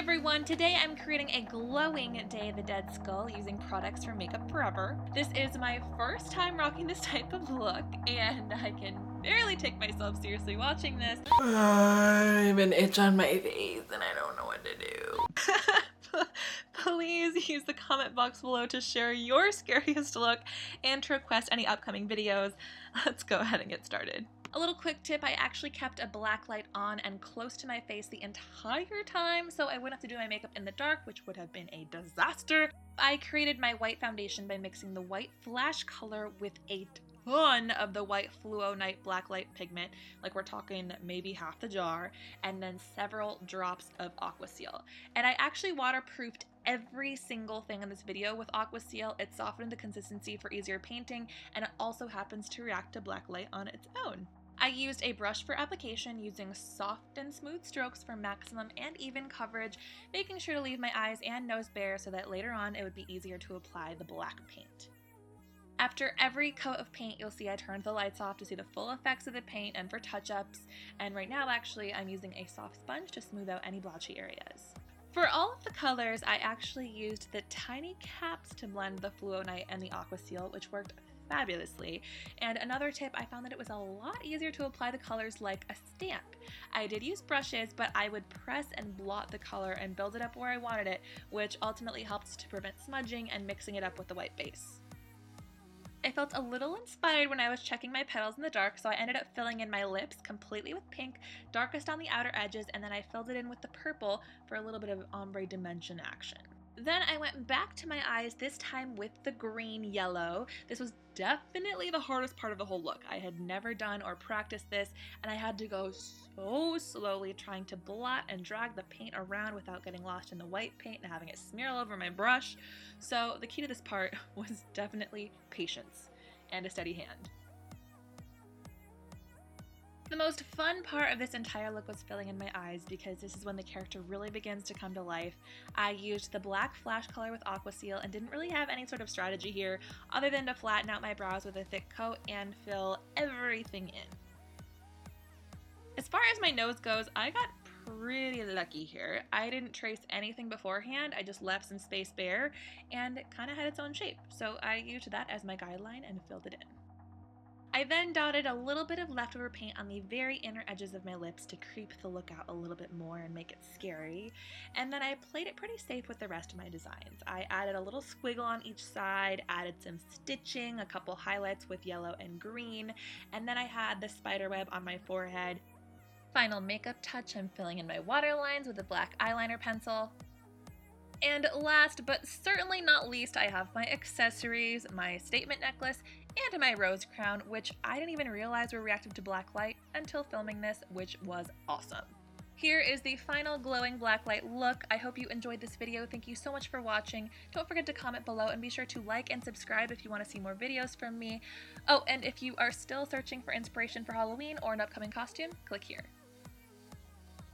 everyone! Today I'm creating a glowing Day of the Dead skull using products from Makeup Forever. This is my first time rocking this type of look, and I can barely take myself seriously watching this. I have an itch on my face and I don't know what to do. Please use the comment box below to share your scariest look and to request any upcoming videos. Let's go ahead and get started. A little quick tip, I actually kept a black light on and close to my face the entire time so I wouldn't have to do my makeup in the dark, which would have been a disaster. I created my white foundation by mixing the white flash color with a ton of the white Fluo Night Blacklight pigment, like we're talking maybe half the jar, and then several drops of Aqua Seal. And I actually waterproofed every single thing in this video with Aqua Seal. It softened the consistency for easier painting, and it also happens to react to black light on its own. I used a brush for application using soft and smooth strokes for maximum and even coverage, making sure to leave my eyes and nose bare so that later on it would be easier to apply the black paint. After every coat of paint, you'll see I turned the lights off to see the full effects of the paint and for touch-ups, and right now actually I'm using a soft sponge to smooth out any blotchy areas. For all of the colors, I actually used the tiny caps to blend the Fluo Night and the Aqua Seal, which worked fabulously. And another tip, I found that it was a lot easier to apply the colors like a stamp. I did use brushes, but I would press and blot the color and build it up where I wanted it, which ultimately helped to prevent smudging and mixing it up with the white base. I felt a little inspired when I was checking my petals in the dark, so I ended up filling in my lips completely with pink, darkest on the outer edges, and then I filled it in with the purple for a little bit of ombre dimension action. Then I went back to my eyes, this time with the green yellow. This was definitely the hardest part of the whole look. I had never done or practiced this, and I had to go so slowly trying to blot and drag the paint around without getting lost in the white paint and having it smear all over my brush. So the key to this part was definitely patience and a steady hand. The most fun part of this entire look was filling in my eyes because this is when the character really begins to come to life. I used the black flash color with Aqua Seal and didn't really have any sort of strategy here other than to flatten out my brows with a thick coat and fill everything in. As far as my nose goes, I got pretty lucky here. I didn't trace anything beforehand, I just left some space bare and it kind of had its own shape, so I used that as my guideline and filled it in. I then dotted a little bit of leftover paint on the very inner edges of my lips to creep the look out a little bit more and make it scary, and then I played it pretty safe with the rest of my designs. I added a little squiggle on each side, added some stitching, a couple highlights with yellow and green, and then I had the spider web on my forehead. Final makeup touch, I'm filling in my waterlines with a black eyeliner pencil. And last but certainly not least, I have my accessories, my statement necklace, and my rose crown, which I didn't even realize were reactive to black light until filming this, which was awesome. Here is the final glowing black light look. I hope you enjoyed this video. Thank you so much for watching. Don't forget to comment below and be sure to like and subscribe if you want to see more videos from me. Oh, and if you are still searching for inspiration for Halloween or an upcoming costume, click here.